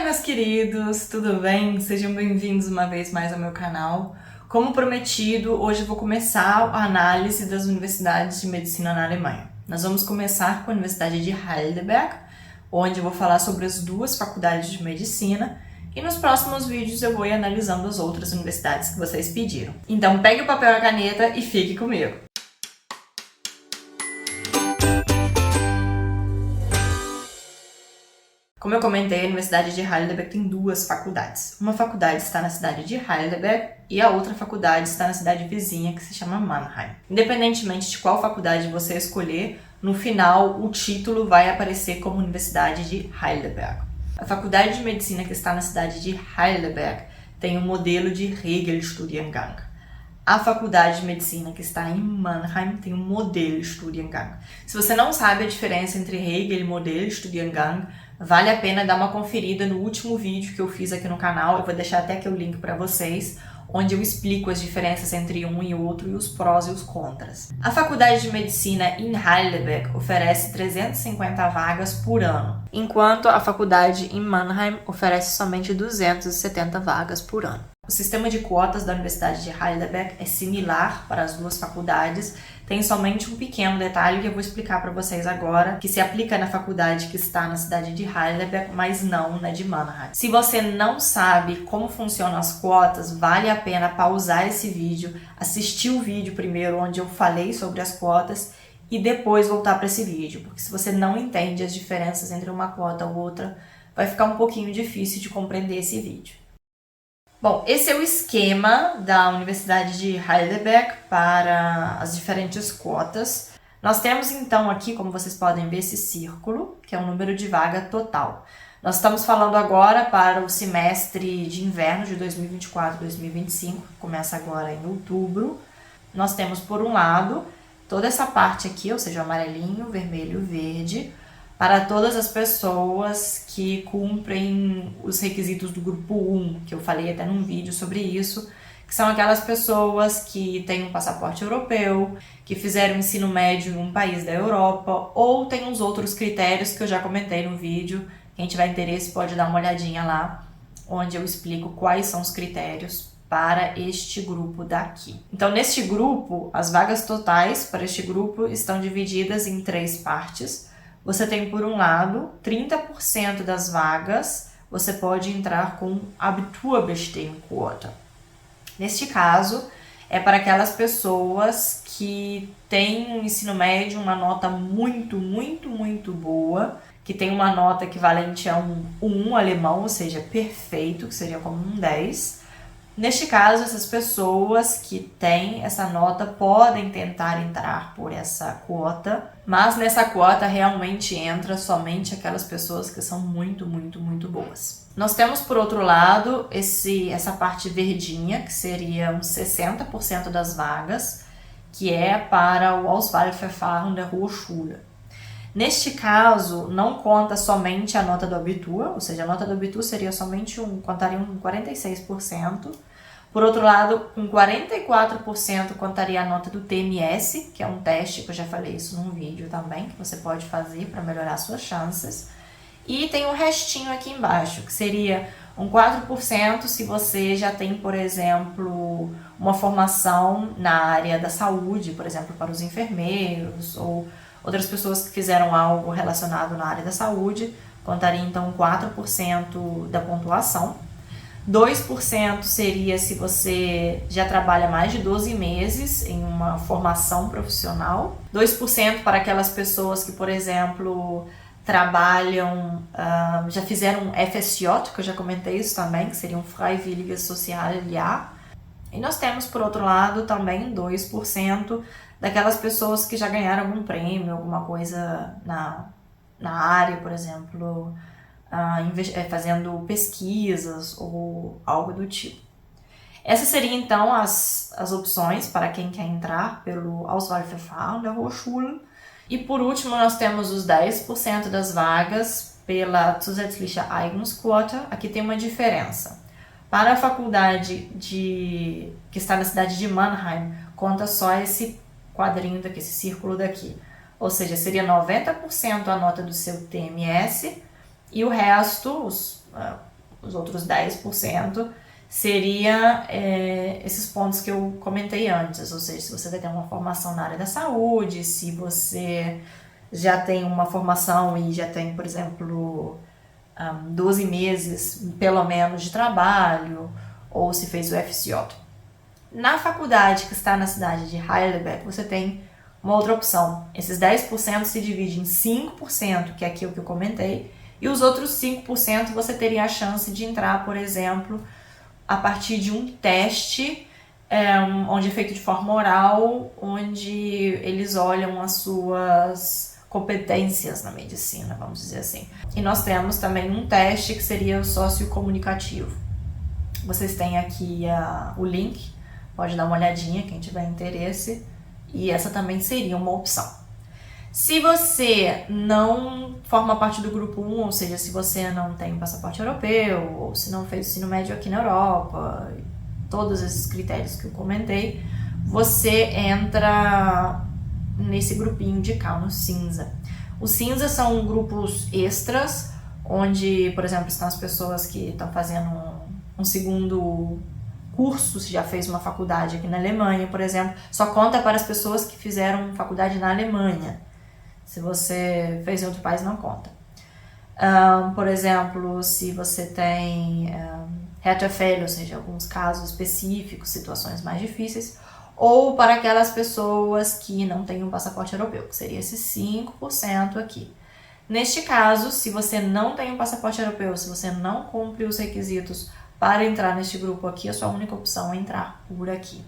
meus queridos, tudo bem? Sejam bem-vindos uma vez mais ao meu canal. Como prometido, hoje eu vou começar a análise das universidades de medicina na Alemanha. Nós vamos começar com a Universidade de Heidelberg, onde eu vou falar sobre as duas faculdades de medicina, e nos próximos vídeos eu vou ir analisando as outras universidades que vocês pediram. Então pegue o papel e a caneta e fique comigo! Como eu comentei, a Universidade de Heidelberg tem duas faculdades. Uma faculdade está na cidade de Heidelberg e a outra faculdade está na cidade vizinha, que se chama Mannheim. Independentemente de qual faculdade você escolher, no final o título vai aparecer como Universidade de Heidelberg. A faculdade de medicina que está na cidade de Heidelberg tem o modelo de Regelstudiengang. A faculdade de medicina que está em Mannheim tem um Modellstudiengang. Se você não sabe a diferença entre Regel e Modellstudiengang, vale a pena dar uma conferida no último vídeo que eu fiz aqui no canal. Eu vou deixar até aqui o link para vocês, onde eu explico as diferenças entre um e outro e os prós e os contras. A faculdade de medicina em Heidelberg oferece 350 vagas por ano, enquanto a faculdade em Mannheim oferece somente 270 vagas por ano. O sistema de cotas da Universidade de Heidelberg é similar para as duas faculdades, tem somente um pequeno detalhe que eu vou explicar para vocês agora, que se aplica na faculdade que está na cidade de Heidelberg, mas não na de Mannheim. Se você não sabe como funcionam as cotas, vale a pena pausar esse vídeo, assistir o vídeo primeiro onde eu falei sobre as cotas e depois voltar para esse vídeo, porque se você não entende as diferenças entre uma cota ou outra, vai ficar um pouquinho difícil de compreender esse vídeo. Bom, esse é o esquema da Universidade de Heidelberg para as diferentes cotas. Nós temos então aqui, como vocês podem ver, esse círculo, que é o número de vaga total. Nós estamos falando agora para o semestre de inverno de 2024-2025, que começa agora em outubro. Nós temos, por um lado, toda essa parte aqui, ou seja, o amarelinho, vermelho e verde, para todas as pessoas que cumprem os requisitos do grupo 1, que eu falei até num vídeo sobre isso, que são aquelas pessoas que têm um passaporte europeu, que fizeram ensino médio em um país da Europa, ou tem uns outros critérios que eu já comentei no vídeo. Quem tiver interesse pode dar uma olhadinha lá, onde eu explico quais são os critérios para este grupo daqui. Então, neste grupo, as vagas totais para este grupo estão divididas em 3 partes. Você tem, por um lado, 30% das vagas, você pode entrar com Abiturbestehquote. Neste caso, é para aquelas pessoas que têm um ensino médio, uma nota muito boa, que tem uma nota equivalente a um 1 alemão, ou seja, perfeito, que seria como um 10. Neste caso, essas pessoas que têm essa nota podem tentar entrar por essa quota, mas nessa quota realmente entra somente aquelas pessoas que são muito boas. Nós temos, por outro lado, essa parte verdinha, que seria uns 60% das vagas, que é para o Auswahlverfahren der Hochschule. Neste caso, não conta somente a nota do Abitur, ou seja, a nota do Abitur seria somente contaria 46%. Por outro lado, com 44% contaria a nota do TMS, que é um teste, que eu já falei isso num vídeo também, que você pode fazer para melhorar suas chances. E tem um restinho aqui embaixo, que seria um 4% se você já tem, por exemplo, uma formação na área da saúde, por exemplo, para os enfermeiros, ou outras pessoas que fizeram algo relacionado na área da saúde, contaria então 4% da pontuação. 2% seria se você já trabalha mais de 12 meses em uma formação profissional. 2% para aquelas pessoas que, por exemplo, trabalham, já fizeram FSJ, que eu já comentei isso também, que seria um Freiwilliges Sozialjahr. E nós temos, por outro lado, também 2% daquelas pessoas que já ganharam algum prêmio, alguma coisa na área, por exemplo, fazendo pesquisas ou algo do tipo. Essas seriam, então, as opções para quem quer entrar pelo Auswahlverfahren der Hochschule. E, por último, nós temos os 10% das vagas pela Zusätzliche Eignungsquote. Aqui tem uma diferença. Para a faculdade que está na cidade de Mannheim, conta só esse quadrinho daqui, esse círculo daqui. Ou seja, seria 90% a nota do seu TMS e o resto, os outros 10% seria esses pontos que eu comentei antes, ou seja, se você vai ter uma formação na área da saúde, se você já tem uma formação e já tem, por exemplo, 12 meses, pelo menos, de trabalho, ou se fez o FCJ. Na faculdade que está na cidade de Heidelberg, você tem uma outra opção. Esses 10% se divide em 5%, que é aquilo que eu comentei, e os outros 5% você teria a chance de entrar, por exemplo, a partir de um teste, onde é feito de forma oral, onde eles olham as suas competências na medicina, vamos dizer assim. E nós temos também um teste que seria o sociocomunicativo. Vocês têm aqui o link, pode dar uma olhadinha quem tiver interesse, e essa também seria uma opção. Se você não forma parte do grupo 1, ou seja, se você não tem passaporte europeu, ou se não fez ensino médio aqui na Europa, todos esses critérios que eu comentei, você entra nesse grupinho de cá, no cinza. Os cinzas são grupos extras, onde, por exemplo, estão as pessoas que estão fazendo um segundo curso, se já fez uma faculdade aqui na Alemanha, por exemplo, só conta para as pessoas que fizeram faculdade na Alemanha. Se você fez em outro país, não conta. Por exemplo, se você tem Härtefälle, ou seja, alguns casos específicos, situações mais difíceis, ou para aquelas pessoas que não têm um passaporte europeu, que seria esse 5% aqui. Neste caso, se você não tem um passaporte europeu, se você não cumpre os requisitos para entrar neste grupo aqui, a sua única opção é entrar por aqui.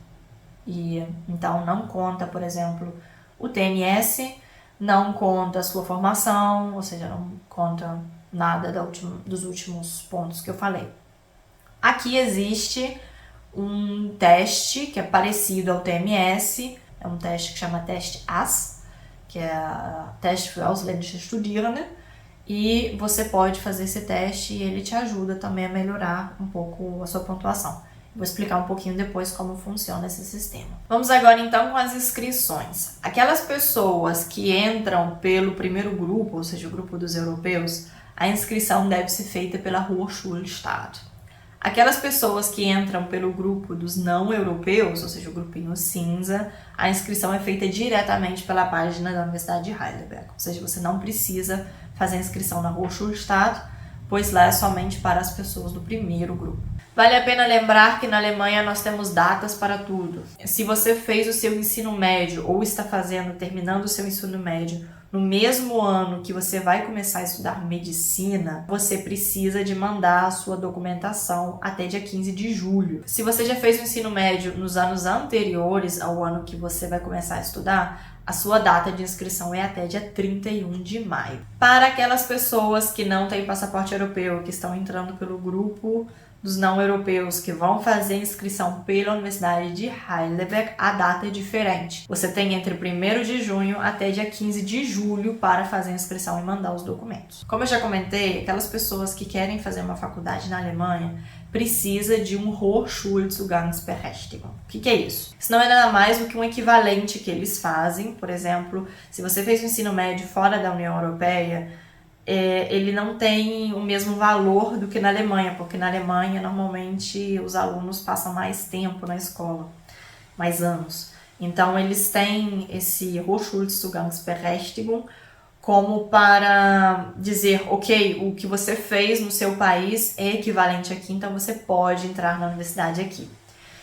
E então não conta, por exemplo, o TNS, não conta a sua formação, ou seja, não conta nada dos últimos pontos que eu falei. Aqui existe um teste que é parecido ao TMS, é um teste que chama teste AS, que é Test für ausländische Studierende, e você pode fazer esse teste e ele te ajuda também a melhorar um pouco a sua pontuação. Vou explicar um pouquinho depois como funciona esse sistema. Vamos agora então com as inscrições. Aquelas pessoas que entram pelo primeiro grupo, ou seja, o grupo dos europeus, a inscrição deve ser feita pela Hochschulstadt. Aquelas pessoas que entram pelo grupo dos não europeus, ou seja, o grupinho cinza, a inscrição é feita diretamente pela página da Universidade de Heidelberg. Ou seja, você não precisa fazer a inscrição na Hochschulstadt, pois lá é somente para as pessoas do primeiro grupo. Vale a pena lembrar que na Alemanha nós temos datas para tudo. Se você fez o seu ensino médio ou está terminando o seu ensino médio no mesmo ano que você vai começar a estudar medicina, você precisa de mandar a sua documentação até dia 15 de julho. Se você já fez o ensino médio nos anos anteriores ao ano que você vai começar a estudar, a sua data de inscrição é até dia 31 de maio. Para aquelas pessoas que não têm passaporte europeu, que estão entrando pelo grupo dos não europeus que vão fazer inscrição pela Universidade de Heidelberg, a data é diferente. Você tem entre 1º de junho até dia 15 de julho para fazer a inscrição e mandar os documentos. Como eu já comentei, aquelas pessoas que querem fazer uma faculdade na Alemanha precisa de um Hochschulzugangsberechtigung. O que é isso? Isso não é nada mais do que um equivalente que eles fazem. Por exemplo, se você fez o ensino médio fora da União Europeia, ele não tem o mesmo valor do que na Alemanha, porque na Alemanha normalmente os alunos passam mais tempo na escola, mais anos. Então eles têm esse Hochschulzugangsberechtigung como para dizer, ok, o que você fez no seu país é equivalente aqui, então você pode entrar na universidade aqui.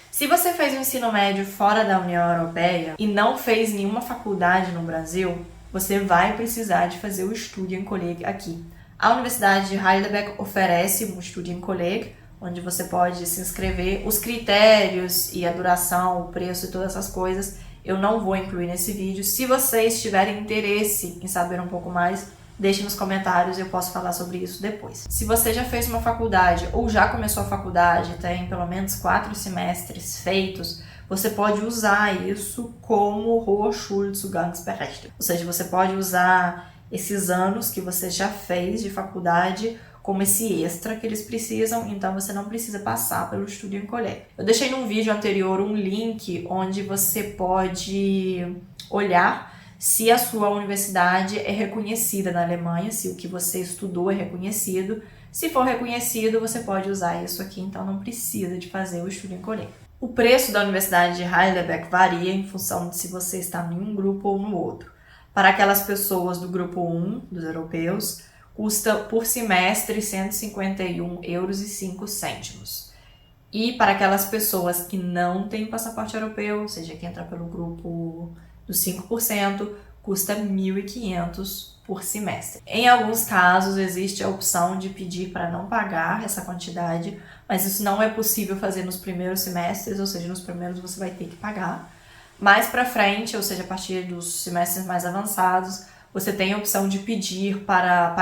Se você fez o ensino médio fora da União Europeia e não fez nenhuma faculdade no Brasil, você vai precisar de fazer o Studienkolleg aqui. A Universidade de Heidelberg oferece um Studienkolleg, onde você pode se inscrever. Os critérios e a duração, o preço e todas essas coisas eu não vou incluir nesse vídeo. Se vocês tiverem interesse em saber um pouco mais, deixe nos comentários e eu posso falar sobre isso depois. Se você já fez uma faculdade ou já começou a faculdade, tem pelo menos 4 semestres feitos, você pode usar isso como Hochschulzugangsberechtigung. Ou seja, você pode usar esses anos que você já fez de faculdade como esse extra que eles precisam, então você não precisa passar pelo Studienkolleg. Eu deixei num vídeo anterior um link onde você pode olhar se a sua universidade é reconhecida na Alemanha, se o que você estudou é reconhecido. Se for reconhecido, você pode usar isso aqui, então não precisa de fazer o Studienkolleg. O preço da Universidade de Heidelberg varia em função de se você está em um grupo ou no outro. Para aquelas pessoas do grupo 1, dos europeus, custa por semestre R$ 151,05 €. E para aquelas pessoas que não têm passaporte europeu, ou seja, que entra pelo grupo dos 5%, custa R$ 1.500 por semestre. Em alguns casos, existe a opção de pedir para não pagar essa quantidade, mas isso não é possível fazer nos primeiros semestres, ou seja, nos primeiros você vai ter que pagar. Mais para frente, ou seja, a partir dos semestres mais avançados, você tem a opção de pedir para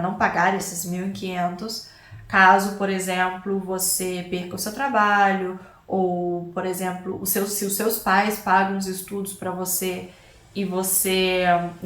não pagar esses 1.500, caso, por exemplo, você perca o seu trabalho, ou, por exemplo, se os seus pais pagam os estudos para você e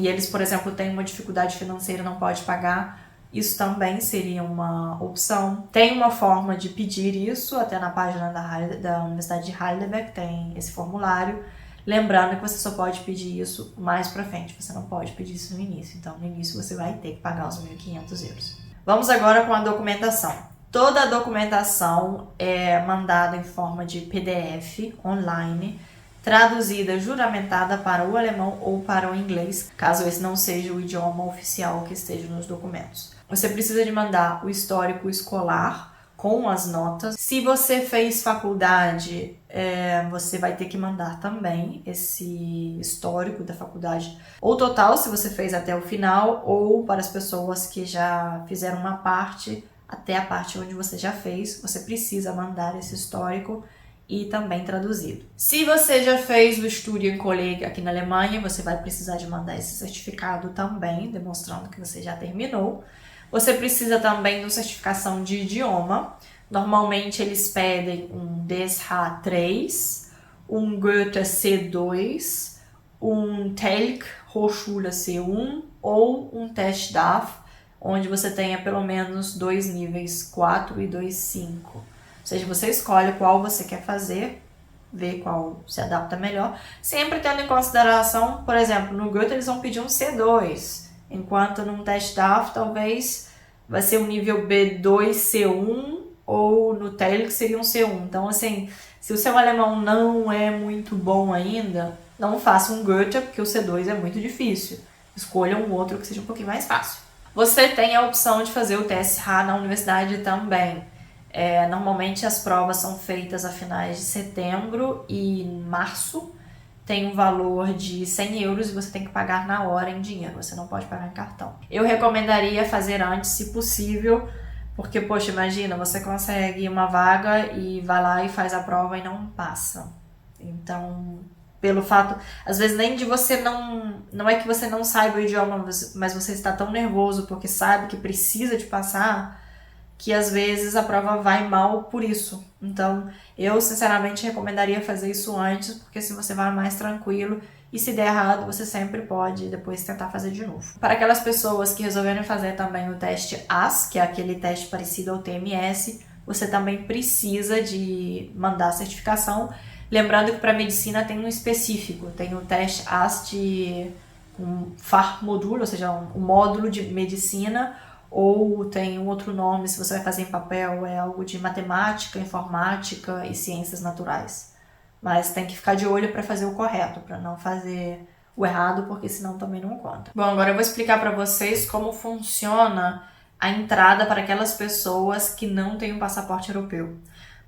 eles, por exemplo, têm uma dificuldade financeira e não pode pagar, isso também seria uma opção. Tem uma forma de pedir isso, até na página da Universidade de Heidelberg tem esse formulário. Lembrando que você só pode pedir isso mais pra frente, você não pode pedir isso no início. Então, no início você vai ter que pagar os 1.500 €. Vamos agora com a documentação. Toda a documentação é mandada em forma de PDF online, traduzida, juramentada para o alemão ou para o inglês, caso esse não seja o idioma oficial que esteja nos documentos. Você precisa de mandar o histórico escolar com as notas. Se você fez faculdade, você vai ter que mandar também esse histórico da faculdade, ou total, se você fez até o final, ou para as pessoas que já fizeram uma parte, até a parte onde você já fez, você precisa mandar esse histórico e também traduzido. Se você já fez o Studienkolleg aqui na Alemanha, você vai precisar de mandar esse certificado também, demonstrando que você já terminou. Você precisa também de uma certificação de idioma. Normalmente eles pedem um DSH3, um Goethe C2, um TELC Hochschule C1 ou um Test DAF, onde você tenha pelo menos 2 níveis 4 e 2,5. Ou seja, você escolhe qual você quer fazer, vê qual se adapta melhor, sempre tendo em consideração, por exemplo, no Goethe eles vão pedir um C2, enquanto num teste DAF talvez vai ser um nível B2 C1 ou no TELC seria um C1. Então, assim, se o seu alemão não é muito bom ainda, não faça um Goethe, porque o C2 é muito difícil. Escolha um outro que seja um pouquinho mais fácil. Você tem a opção de fazer o TSH na universidade também. Normalmente as provas são feitas a finais de setembro e março. Tem um valor de 100 € e você tem que pagar na hora em dinheiro, você não pode pagar em cartão. Eu recomendaria fazer antes, se possível, porque, poxa, imagina, você consegue uma vaga e vai lá e faz a prova e não passa. Então, pelo fato, às vezes nem de você não é que você não saiba o idioma, mas você está tão nervoso porque sabe que precisa de passar, que às vezes a prova vai mal por isso. Então, eu sinceramente recomendaria fazer isso antes, porque assim você vai mais tranquilo e se der errado, você sempre pode depois tentar fazer de novo. Para aquelas pessoas que resolverem fazer também o teste AS, que é aquele teste parecido ao TMS, você também precisa de mandar a certificação. Lembrando que para medicina tem um específico, tem o teste AS de um Fachmodul, ou seja, um módulo de medicina, ou tem um outro nome, se você vai fazer em papel, é algo de matemática, informática e ciências naturais. Mas tem que ficar de olho para fazer o correto, para não fazer o errado, porque senão também não conta. Bom, agora eu vou explicar para vocês como funciona a entrada para aquelas pessoas que não têm um passaporte europeu.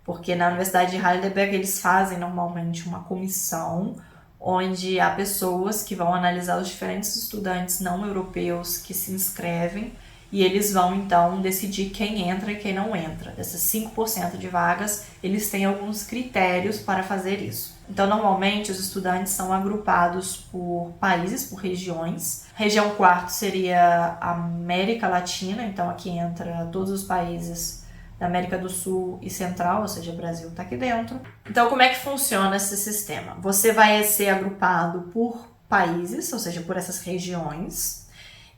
Porque na Universidade de Heidelberg eles fazem normalmente uma comissão onde há pessoas que vão analisar os diferentes estudantes não europeus que se inscrevem e eles vão então decidir quem entra e quem não entra. Dessas 5% de vagas, eles têm alguns critérios para fazer isso. Então, normalmente, os estudantes são agrupados por países, por regiões. Região quarto seria a América Latina, então aqui entra todos os países da América do Sul e Central, ou seja, o Brasil está aqui dentro. Então, como é que funciona esse sistema? Você vai ser agrupado por países, ou seja, por essas regiões,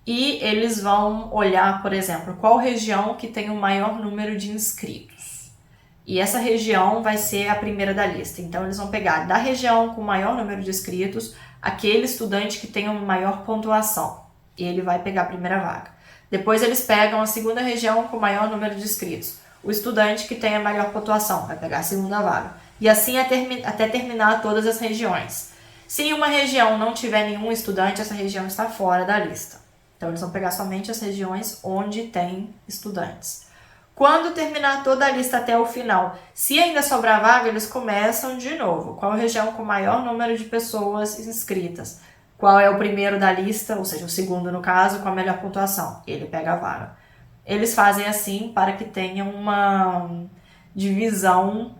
e eles vão olhar, por exemplo, qual região que tem o maior número de inscritos. E essa região vai ser a primeira da lista. Então, eles vão pegar da região com o maior número de inscritos aquele estudante que tem uma maior pontuação. E ele vai pegar a primeira vaga. Depois eles pegam a segunda região com o maior número de inscritos. O estudante que tem a melhor pontuação vai pegar a segunda vaga. E assim até terminar todas as regiões. Se uma região não tiver nenhum estudante, essa região está fora da lista. Então eles vão pegar somente as regiões onde tem estudantes. Quando terminar toda a lista até o final, se ainda sobrar vaga, eles começam de novo. Qual região com o maior número de pessoas inscritas? Qual é o primeiro da lista, ou seja, o segundo no caso, com a melhor pontuação? Ele pega a vaga. Eles fazem assim para que tenha uma divisão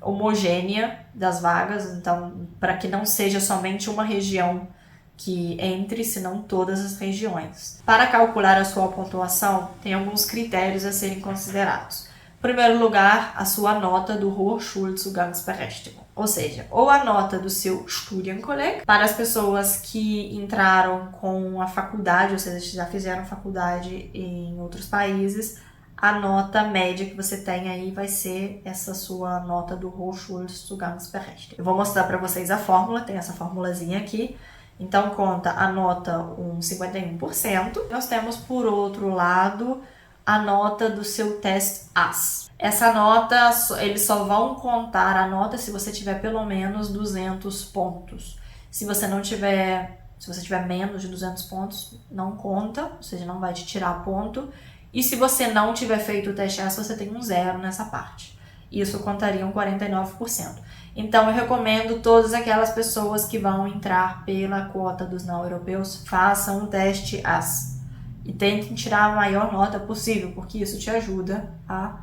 homogênea das vagas, então para que não seja somente uma região que entre, senão todas as regiões. Para calcular a sua pontuação, tem alguns critérios a serem considerados. Em primeiro lugar, a sua nota do Hochschulzugangsberechtigung, ou seja, ou a nota do seu Studienkolleg, para as pessoas que entraram com a faculdade, ou seja, já fizeram faculdade em outros países, a nota média que você tem aí vai ser essa sua nota do Hochschulzugangsberechtigung. Eu vou mostrar para vocês a fórmula, tem essa formulazinha aqui. Então, conta a nota 51%. Nós temos, por outro lado, a nota do seu teste AS. Essa nota, eles só vão contar a nota se você tiver pelo menos 200 pontos. Se você tiver menos de 200 pontos, não conta, ou seja, não vai te tirar ponto. E se você não tiver feito o teste AS, você tem um 0 nessa parte. Isso contaria 49%. Então, eu recomendo todas aquelas pessoas que vão entrar pela cota dos não-europeus, façam o teste AS. E tentem tirar a maior nota possível, porque isso te ajuda a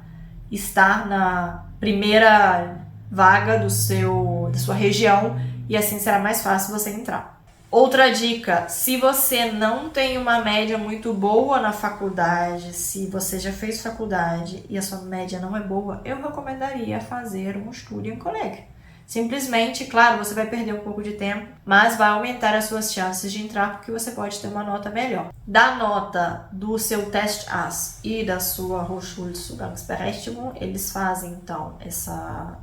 estar na primeira vaga da sua região e assim será mais fácil você entrar. Outra dica, se você não tem uma média muito boa na faculdade, se você já fez faculdade e a sua média não é boa, eu recomendaria fazer um Studienkolleg. Simplesmente, claro, você vai perder um pouco de tempo, mas vai aumentar as suas chances de entrar porque você pode ter uma nota melhor. Da nota do seu teste AS e da sua Hochschulzugangsberechtigung, eles fazem então essa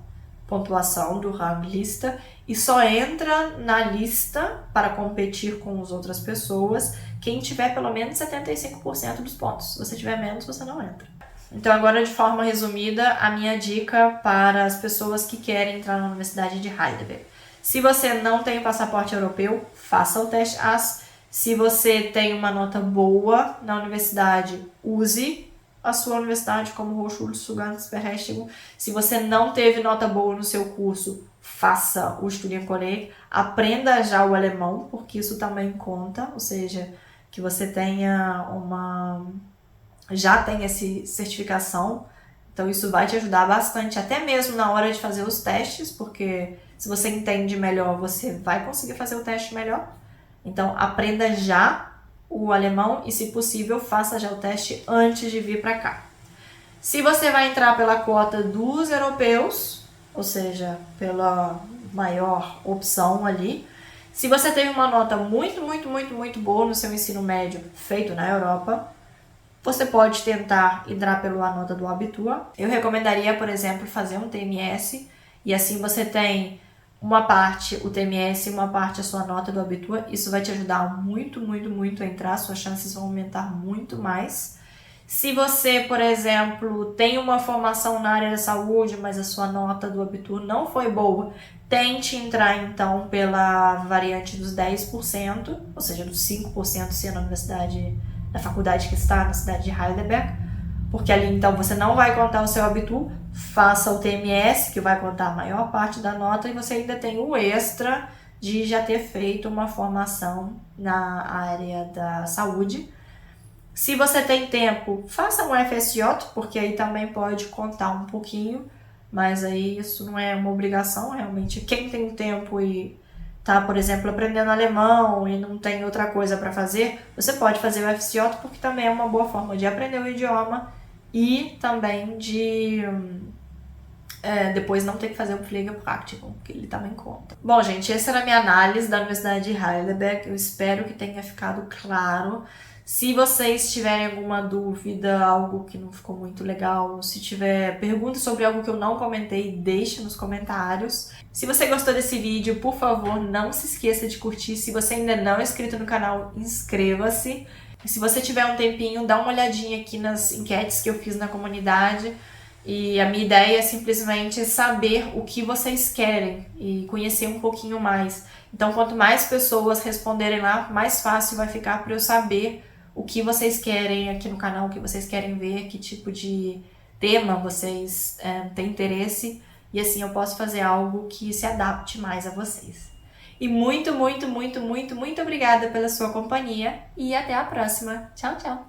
pontuação do Ranglista e só entra na lista para competir com as outras pessoas quem tiver pelo menos 75% dos pontos. Se você tiver menos, você não entra. Então, agora, de forma resumida, a minha dica para as pessoas que querem entrar na Universidade de Heidelberg. Se você não tem o passaporte europeu, faça o teste AS. Se você tem uma nota boa na universidade, use a sua universidade como Hochschulzugangsberechtigung. Se você não teve nota boa no seu curso, faça o Studienkolleg. Aprenda já o alemão, porque isso também conta, ou seja, que você tenha já tem essa certificação, então isso vai te ajudar bastante, até mesmo na hora de fazer os testes, porque se você entende melhor, você vai conseguir fazer o teste melhor. Então, aprenda já o alemão e, se possível, faça já o teste antes de vir para cá. Se você vai entrar pela cota dos europeus, ou seja, pela maior opção ali, se você teve uma nota muito boa no seu ensino médio feito na Europa, você pode tentar entrar pela nota do Abitur. Eu recomendaria, por exemplo, fazer um TMS e assim você tem uma parte o TMS e uma parte a sua nota do Abitur. Isso vai te ajudar muito a entrar, suas chances vão aumentar muito mais. Se você, por exemplo, tem uma formação na área da saúde, mas a sua nota do Abitur não foi boa, tente entrar então pela variante dos 10%, ou seja, dos 5% se na faculdade que está na cidade de Heidelberg, porque ali então você não vai contar o seu Abitur, faça o TMS, que vai contar a maior parte da nota, e você ainda tem o extra de já ter feito uma formação na área da saúde. Se você tem tempo, faça um FSJ, porque aí também pode contar um pouquinho, mas aí isso não é uma obrigação, realmente. Quem tem tempo e tá, por exemplo, aprendendo alemão e não tem outra coisa para fazer, você pode fazer o FSJ, porque também é uma boa forma de aprender o idioma e também de depois não ter que fazer o Pflegepraktikum, que ele também conta. Bom, gente, essa era a minha análise da Universidade de Heidelberg. Eu espero que tenha ficado claro. Se vocês tiverem alguma dúvida, algo que não ficou muito legal, se tiver perguntas sobre algo que eu não comentei, deixe nos comentários. Se você gostou desse vídeo, por favor, não se esqueça de curtir. Se você ainda não é inscrito no canal, inscreva-se. E se você tiver um tempinho, dá uma olhadinha aqui nas enquetes que eu fiz na comunidade. E a minha ideia é simplesmente saber o que vocês querem e conhecer um pouquinho mais. Então, quanto mais pessoas responderem lá, mais fácil vai ficar para eu saber o que vocês querem aqui no canal, o que vocês querem ver, que tipo de tema vocês têm interesse. E assim eu posso fazer algo que se adapte mais a vocês. E muito, muito, muito, muito, muito obrigada pela sua companhia e até a próxima. Tchau, tchau!